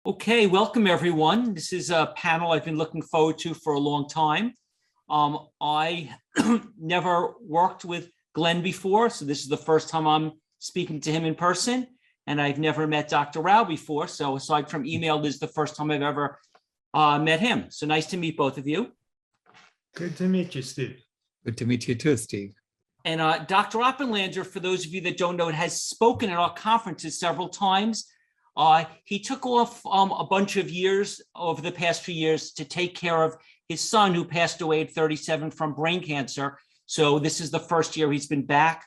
Okay, welcome everyone. This is a panel I've been looking forward to for a long time. I never worked with Glenn before, so this is the first time I'm speaking to him in person, and I've never met Dr. Rao before, so aside from email, this is the first time I've ever met him. So nice to meet both of you. Good to meet you, Steve. Good to meet you too, Steve. And Dr. Oppenlander, for those of you that don't know, has spoken at our conferences several times. He took off a bunch of years over the past few years to take care of his son who passed away at 37 from brain cancer. So this is the first year he's been back.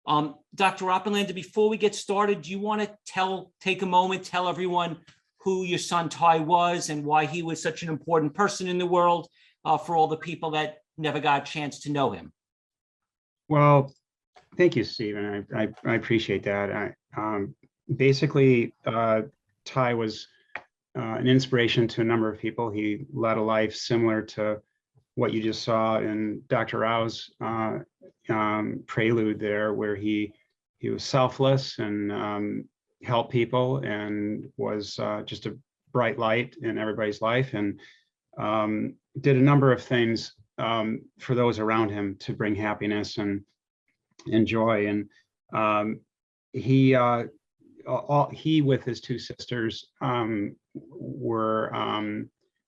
Dr. Oppenlander, before we get started, do you want to take a moment, tell everyone who your son Ty was and why he was such an important person in the world for all the people that never got a chance to know him? Well, thank you, Stephen. I appreciate that. Basically, Ty was an inspiration to a number of people. He led a life similar to what you just saw in Dr. Rao's prelude there, where he was selfless and helped people and was just a bright light in everybody's life, and did a number of things for those around him to bring happiness and joy. And he with his two sisters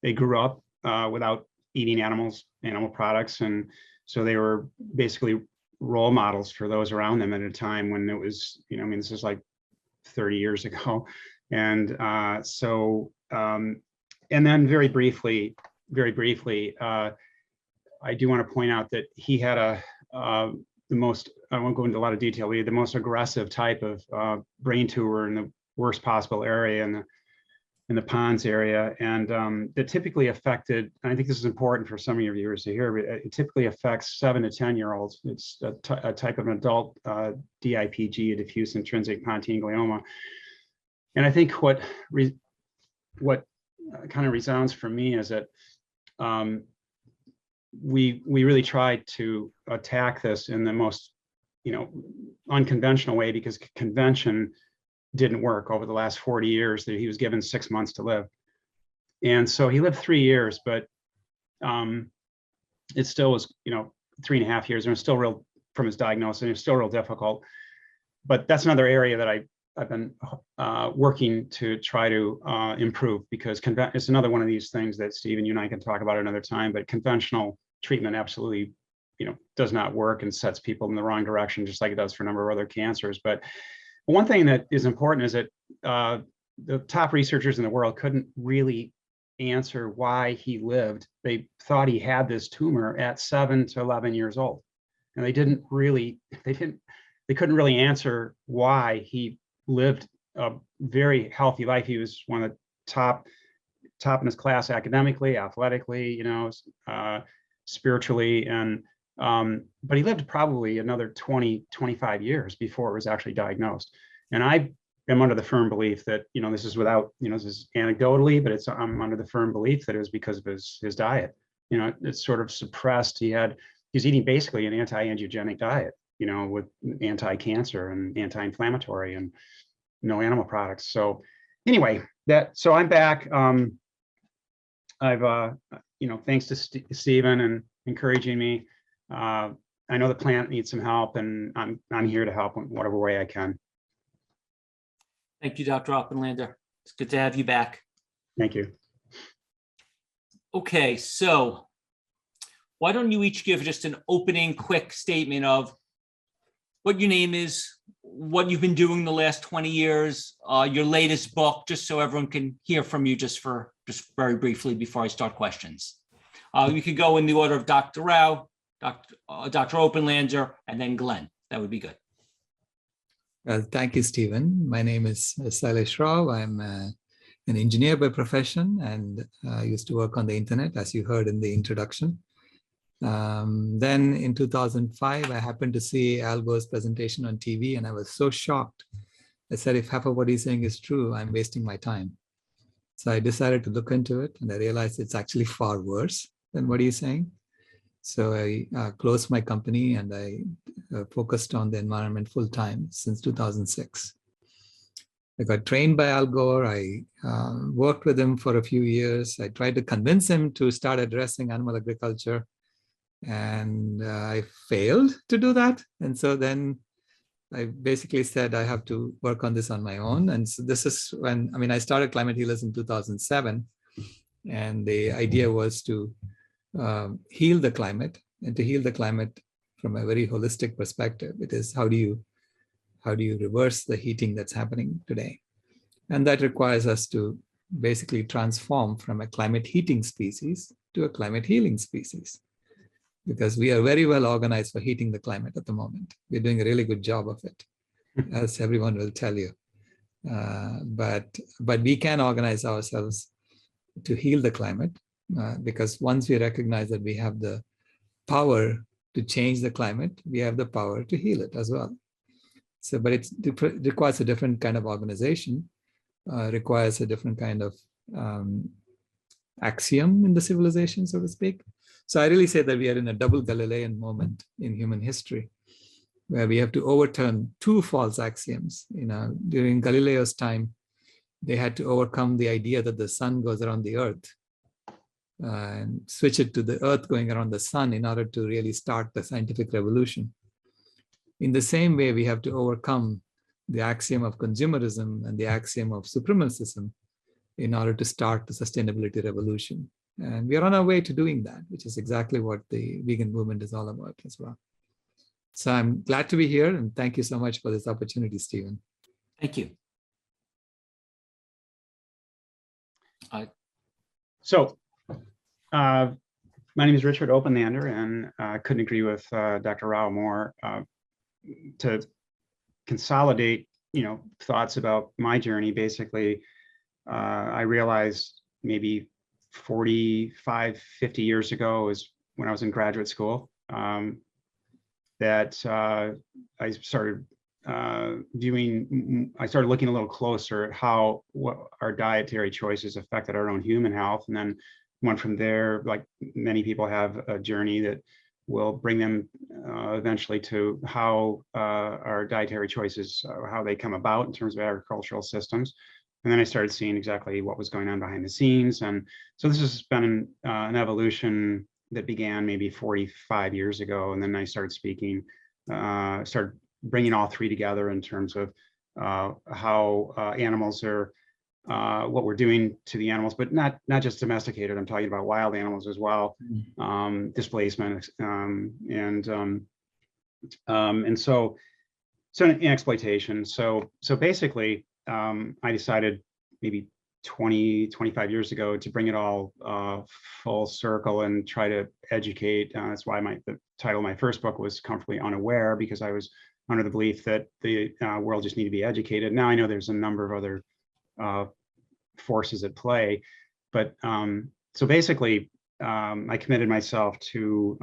they grew up without eating animal products, and so they were basically role models for those around them at a time when it was, this is like 30 years ago. And and then very briefly, I do want to point out that he had the most, I won't go into a lot of detail, the most aggressive type of brain tumor in the worst possible area, in the pons area, and that typically affected, and I think this is important for some of your viewers to hear, but it typically affects 7 to 10-year-olds. It's a type of an adult DIPG, a diffuse intrinsic pontine glioma. And I think what kind of resounds for me is that we really tried to attack this in the most unconventional way, because convention didn't work over the last 40 years. That he was given 6 months to live, and so he lived 3 years, but it still was 3.5 years, and it was still real from his diagnosis, and it was still real difficult. But that's another area that I've been working to try to improve, because it's another one of these things that Stephen, you and I can talk about another time, but conventional treatment absolutely does not work and sets people in the wrong direction, just like it does for a number of other cancers. But one thing that is important is that the top researchers in the world couldn't really answer why he lived. They thought he had this tumor at 7 to 11 years old, and they couldn't really answer why he lived a very healthy life. He was one of the top in his class academically, athletically, spiritually, and but he lived probably another 20-25 years before it was actually diagnosed. And I am under the firm belief that this is without this is anecdotally, but I'm under the firm belief that it was because of his diet. It's sort of suppressed. He's eating basically an anti-angiogenic diet, with anti-cancer and anti-inflammatory and no animal products. So anyway, so I'm back. I've thanks to Stephen and encouraging me. I know the plant needs some help, and I'm here to help in whatever way I can. Thank you, Dr. Oppenlander. It's good to have you back. Thank you. Okay, so why don't you each give just an opening quick statement of what your name is, what you've been doing the last 20 years, your latest book, just so everyone can hear from you just very briefly before I start questions. We could go in the order of Dr. Rao, Dr. Oppenlander, and then Glenn. That would be good. Thank you, Stephen. My name is Sailesh Rao. I'm an engineer by profession, and I used to work on the internet, as you heard in the introduction. Then in 2005, I happened to see Al Gore's presentation on TV, and I was so shocked. I said, if half of what he's saying is true, I'm wasting my time. So I decided to look into it, and I realized it's actually far worse than what he's saying. So I closed my company, and I focused on the environment full time since 2006. I got trained by Al Gore. I worked with him for a few years. I tried to convince him to start addressing animal agriculture, and I failed to do that. And so then I basically said I have to work on this on my own. And so this is when, I mean, I started Climate Healers in 2007, and the idea was to heal the climate, and to heal the climate from a very holistic perspective. It is how do you reverse the heating that's happening today? And that requires us to basically transform from a climate heating species to a climate healing species, because we are very well organized for heating the climate at the moment. We're doing a really good job of it, as everyone will tell you. But we can organize ourselves to heal the climate, because once we recognize that we have the power to change the climate, we have the power to heal it as well. So, but it requires a different kind of organization, requires a different kind of axiom in the civilization, so to speak. So I really say that we are in a double Galilean moment in human history, where we have to overturn two false axioms. During Galileo's time, they had to overcome the idea that the sun goes around the earth and switch it to the earth going around the sun in order to really start the scientific revolution. In the same way, we have to overcome the axiom of consumerism and the axiom of supremacism in order to start the sustainability revolution. And we are on our way to doing that, which is exactly what the vegan movement is all about as well. So I'm glad to be here, and thank you so much for this opportunity, Stephen. Thank you. My name is Richard Oppenlander, and I couldn't agree with Dr. Rao more. To consolidate, thoughts about my journey, basically, I realized maybe 45, 50 years ago, is when I was in graduate school, that I started looking a little closer at what our dietary choices affected our own human health, and then went from there. Like many people have a journey that will bring them eventually to how our dietary choices, how they come about in terms of agricultural systems. And then I started seeing exactly what was going on behind the scenes. And so this has been an evolution that began maybe 45 years ago. And then I started speaking, started bringing all three together in terms of how animals are, what we're doing to the animals, but not just domesticated. I'm talking about wild animals as well, displacement, and so in exploitation. So basically, I decided maybe 25 years ago to bring it all full circle and try to educate. That's why the title of my first book was Comfortably Unaware, because I was under the belief that the world just needed to be educated. Now I know there's a number of other forces at play, but so basically I committed myself to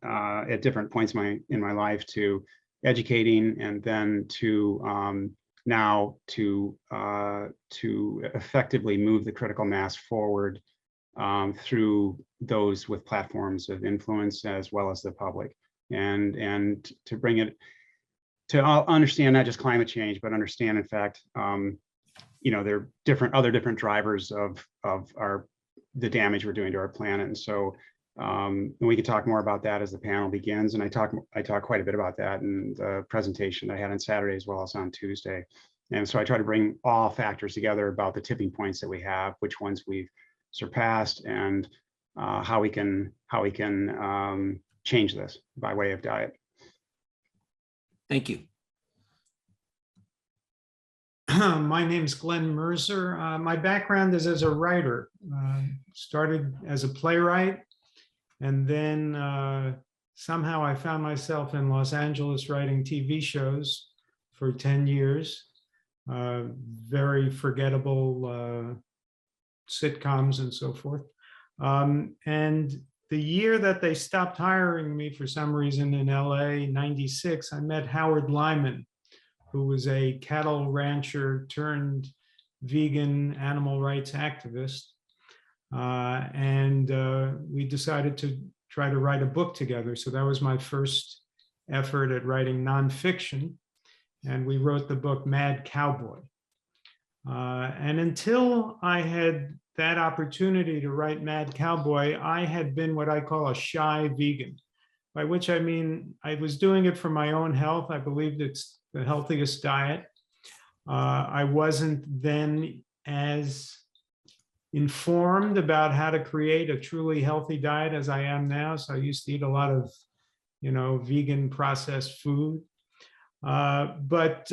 at different points in my life to educating, and then to now to effectively move the critical mass forward through those with platforms of influence as well as the public, and to bring it to understand not just climate change, but understand, in fact, there are other different drivers of the damage we're doing to our planet. And so we can talk more about that as the panel begins. And I talk quite a bit about that in the presentation I had on Saturday as well as on Tuesday. And so I try to bring all factors together about the tipping points that we have, which ones we've surpassed, and how we can change this by way of diet. Thank you. My name is GlenMerzer. My background is as a writer. Started as a playwright, and then somehow I found myself in Los Angeles writing TV shows for 10 years. Very forgettable sitcoms and so forth. And the year that they stopped hiring me for some reason in LA, 96, I met Howard Lyman, who was a cattle rancher turned vegan animal rights activist. And we decided to try to write a book together. So that was my first effort at writing nonfiction. And we wrote the book Mad Cowboy. And until I had that opportunity to write Mad Cowboy, I had been what I call a shy vegan, by which I mean I was doing it for my own health. I believed it's the healthiest diet. I wasn't then as informed about how to create a truly healthy diet as I am now. So I used to eat a lot of, vegan processed food. But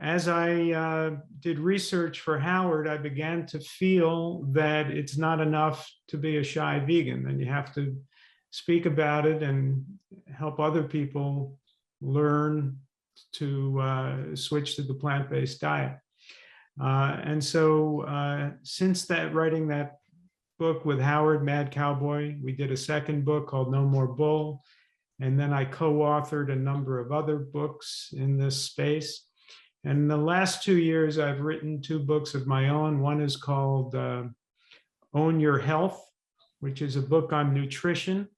as I did research for Howard, I began to feel that it's not enough to be a shy vegan, and you have to speak about it and help other people learn to switch to the plant-based diet. And so since writing that book with Howard, Mad Cowboy, we did a second book called No More Bull. And then I co-authored a number of other books in this space. And in the last 2 years, I've written 2 books of my own. One is called Own Your Health, which is a book on nutrition.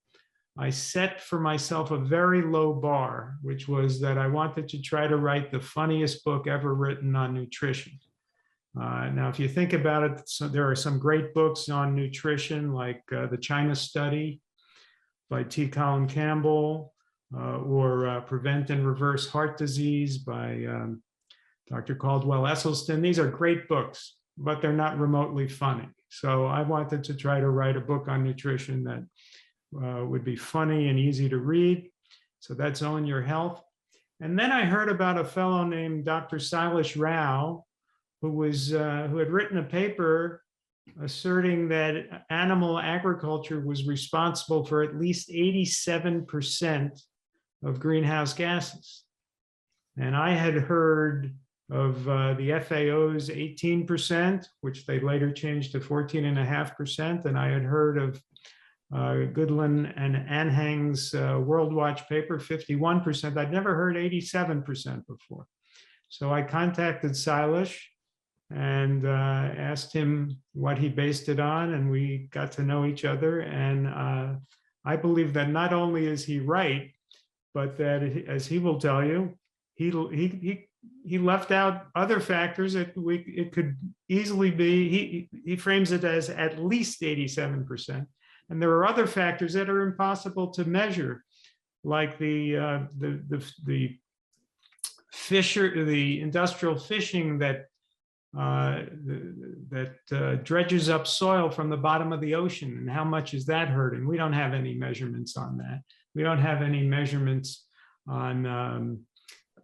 I set for myself a very low bar, which was that I wanted to try to write the funniest book ever written on nutrition. Now, if you think about it, there are some great books on nutrition, like The China Study by T. Colin Campbell, or Prevent and Reverse Heart Disease by Dr. Caldwell Esselstyn. These are great books, but they're not remotely funny. So I wanted to try to write a book on nutrition that would be funny and easy to read. So that's Own Your Health. And then I heard about a fellow named Dr. Sailesh Rao, who had written a paper asserting that animal agriculture was responsible for at least 87% of greenhouse gases. And I had heard of the FAO's 18%, which they later changed to 14.5%. And I had heard of Goodland and Anhang's World Watch paper, 51%. I'd never heard 87% before. So I contacted Sailesh and asked him what he based it on, and we got to know each other. And I believe that not only is he right, but that, as he will tell you, he left out other factors that it could easily be. He frames it as at least 87%, and there are other factors that are impossible to measure, like the industrial fishing that dredges up soil from the bottom of the ocean, and how much is that hurting? We don't have any measurements on that. We don't have any measurements on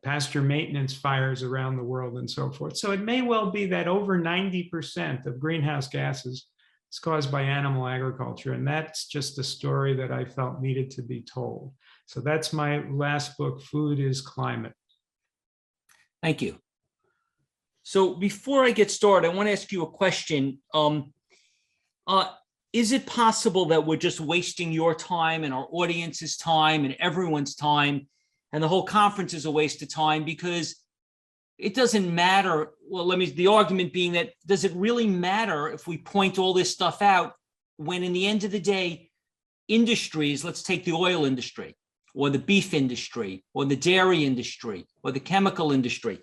pasture maintenance fires around the world and so forth. So it may well be that over 90% of greenhouse gases is caused by animal agriculture, and that's just a story that I felt needed to be told. So that's my last book, Food is Climate. Thank you. So before I get started, I want to ask you a question. Is it possible that we're just wasting your time and our audience's time and everyone's time, and the whole conference is a waste of time because it doesn't matter? Well, the argument being that, does it really matter if we point all this stuff out when in the end of the day, industries, let's take the oil industry or the beef industry or the dairy industry or the chemical industry,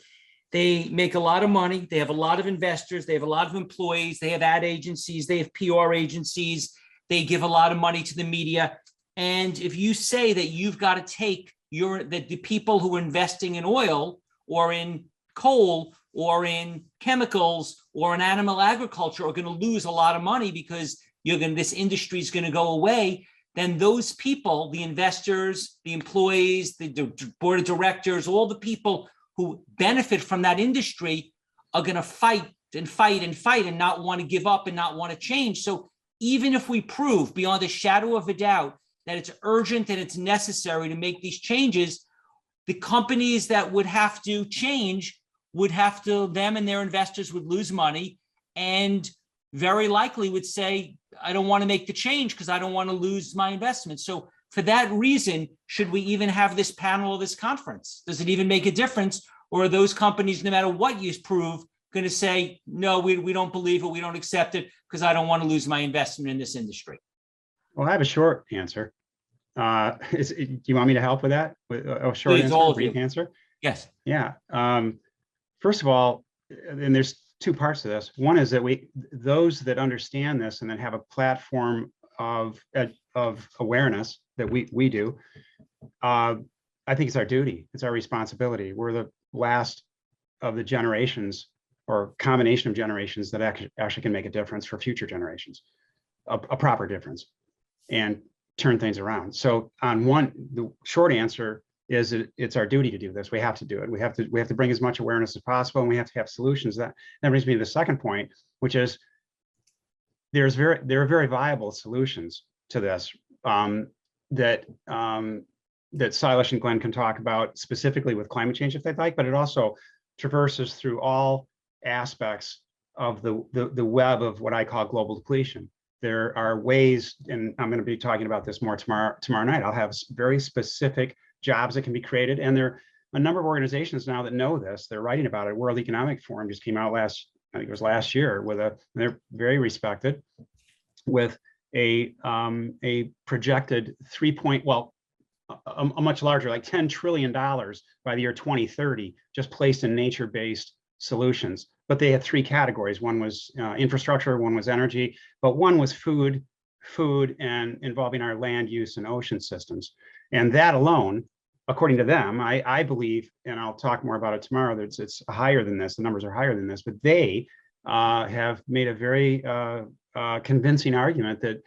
they make a lot of money. They have a lot of investors. They have a lot of employees. They have ad agencies. They have PR agencies. They give a lot of money to the media. And if you say that you've got to take that the people who are investing in oil or in coal or in chemicals or in animal agriculture are going to lose a lot of money because this industry is going to go away, then those people, the investors, the employees, the board of directors, all the people who benefit from that industry are going to fight and fight and fight and not want to give up and not want to change. So even if we prove beyond a shadow of a doubt that it's urgent and it's necessary to make these changes, the companies that would have to change them and their investors would lose money and very likely would say, I don't want to make the change because I don't want to lose my investment. So for that reason, should we even have this panel or this conference? Does it even make a difference? Or are those companies, no matter what you prove, going to say, no, we don't believe it, we don't accept it because I don't want to lose my investment in this industry? Well, I have a short answer. Do you want me to help with that? With a short Please, answer, all a of you. brief answer? Yes. Yeah. First of all, and there's two parts to this. One is that those that understand this and that have a platform of awareness that we do, I think it's our duty, it's our responsibility. We're the last of the generations or combination of generations that actually can make a difference for future generations, a proper difference, and turn things around. So the short answer is it's our duty to do this. We have to do it. We have to bring as much awareness as possible, and we have to have solutions. That brings me to the second point, which is there are very viable solutions to this that Sailesh and Glenn can talk about specifically with climate change if they'd like, but it also traverses through all aspects of the web of what I call global depletion. There are ways, and I'm going to be talking about this more tomorrow night. I'll have very specific jobs that can be created, and there are a number of organizations now that know this. They're writing about it. World Economic Forum just came out I think it was last year, they're very respected, with a projected a much larger, like $10 trillion by the year 2030, just placed in nature-based solutions. But they had three categories. One was infrastructure, one was energy, but one was food and involving our land use and ocean systems. And that alone, according to them, I believe, and I'll talk more about it tomorrow, that it's higher than this, the numbers are higher than this, but they have made a very convincing argument that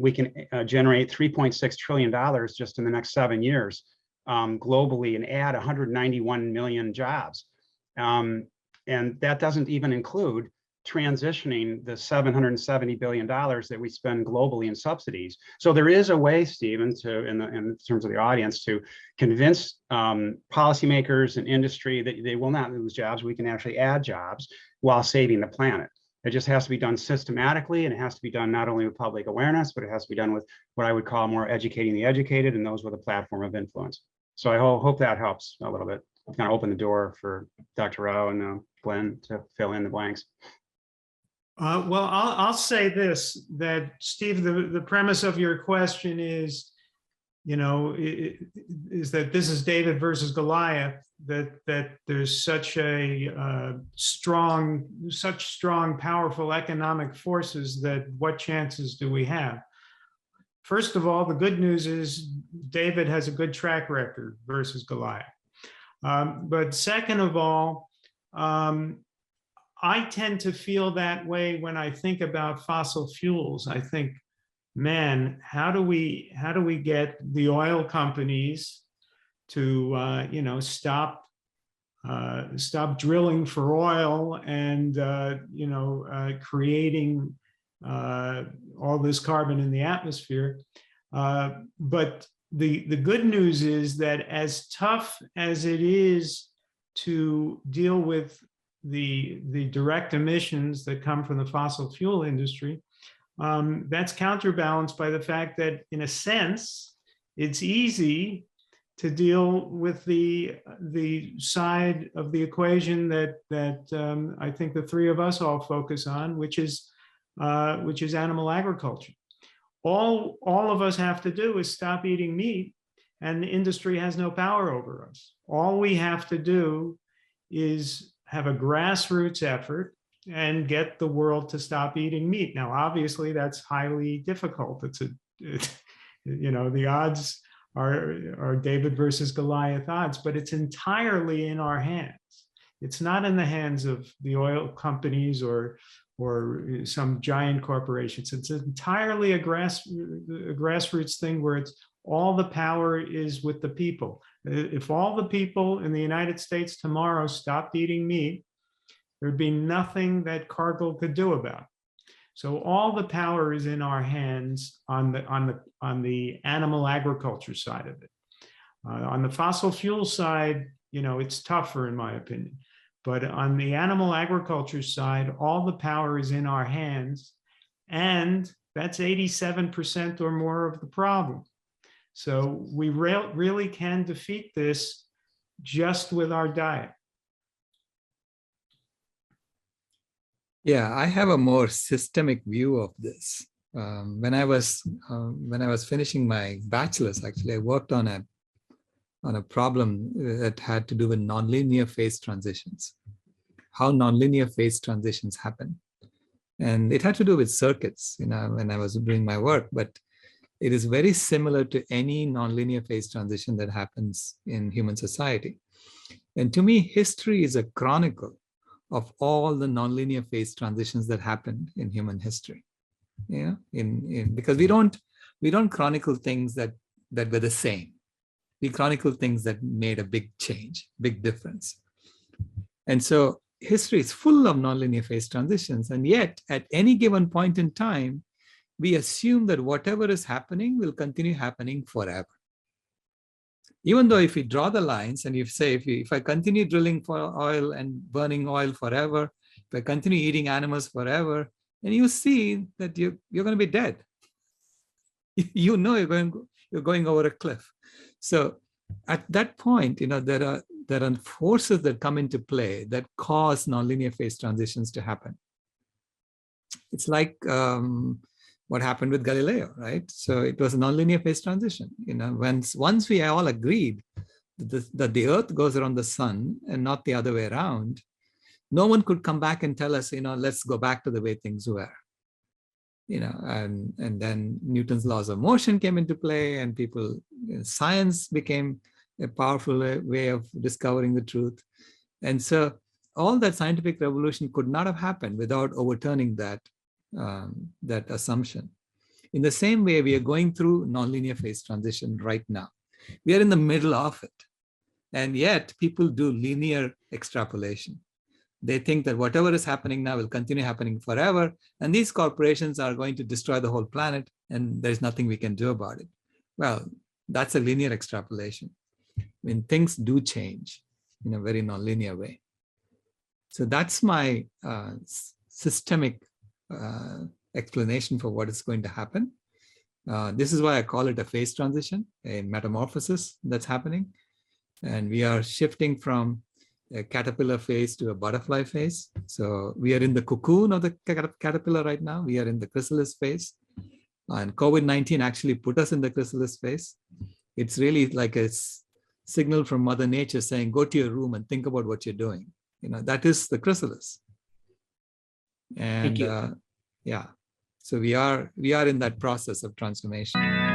we can generate $3.6 trillion just in the next 7 years globally and add 191 million jobs. And that doesn't even include transitioning the $770 billion that we spend globally in subsidies. So there is a way, Stephen, in terms of the audience, to convince policymakers and industry that they will not lose jobs. We can actually add jobs while saving the planet. It just has to be done systematically, and it has to be done not only with public awareness, but it has to be done with what I would call more educating the educated and those with a platform of influence. So I hope that helps a little bit, kind of open the door for Dr. Rao and Glenn to fill in the blanks. Well, I'll say this, that Steve, the premise of your question is, is that this is David versus Goliath, that there's such strong, powerful economic forces that what chances do we have? First of all, the good news is David has a good track record versus Goliath. But second of all, I tend to feel that way when I think about fossil fuels. I think, man, how do we get the oil companies to stop drilling for oil and creating all this carbon in the atmosphere? But the good news is that as tough as it is to deal with the direct emissions that come from the fossil fuel industry, that's counterbalanced by the fact that, in a sense, it's easy to deal with the side of the equation that I think the three of us all focus on, which is animal agriculture. All of us have to do is stop eating meat, and the industry has no power over us. All we have to do is have a grassroots effort and get the world to stop eating meat. Now, obviously, that's highly difficult. The odds are David versus Goliath odds, but it's entirely in our hands. It's not in the hands of the oil companies or some giant corporations. It's entirely a grassroots thing where it's all the power is with the people. If all the people in the United States tomorrow stopped eating meat, there'd be nothing that Cargill could do about it. So all the power is in our hands on the animal agriculture side of it. On the fossil fuel side, it's tougher in my opinion. But on the animal agriculture side, all the power is in our hands, and that's 87% or more of the problem. So we really can defeat this just with our diet. Yeah, I have a more systemic view of this. When I was finishing my bachelor's, actually, I worked on a problem that had to do with nonlinear phase transitions. how nonlinear phase transitions happen. And it had to do with circuits, when I was doing my work, but it is very similar to any nonlinear phase transition that happens in human society. And to me, history is a chronicle of all the nonlinear phase transitions that happened in human history. Because we don't chronicle things that were the same. We chronicle things that made a big change, big difference. And so history is full of nonlinear phase transitions. And yet, at any given point in time, we assume that whatever is happening will continue happening forever. Even though if we draw the lines and you say, if I continue drilling for oil and burning oil forever, if I continue eating animals forever, and you see that you're going to be dead. You're going over a cliff. So at that point, there are forces that come into play that cause nonlinear phase transitions to happen. It's like what happened with Galileo, right? So it was a nonlinear phase transition. Once we all agreed that the Earth goes around the sun and not the other way around, no one could come back and tell us, let's go back to the way things were. And then Newton's laws of motion came into play, and science became a powerful way of discovering the truth. And so all that scientific revolution could not have happened without overturning that assumption. In the same way, we are going through nonlinear phase transition right now. We are in the middle of it. And yet people do linear extrapolation. They think that whatever is happening now will continue happening forever. And these corporations are going to destroy the whole planet, and there's nothing we can do about it. Well, that's a linear extrapolation. Things do change in a very nonlinear way. So that's my systemic explanation for what is going to happen. This is why I call it a phase transition, a metamorphosis that's happening. And we are shifting from a caterpillar phase to a butterfly phase. So we are in the cocoon of the caterpillar right now. We are in the chrysalis phase. And COVID-19 actually put us in the chrysalis phase. It's really like a signal from Mother Nature saying, go to your room and think about what you're doing. That is the chrysalis. And Thank you. so we are in that process of transformation.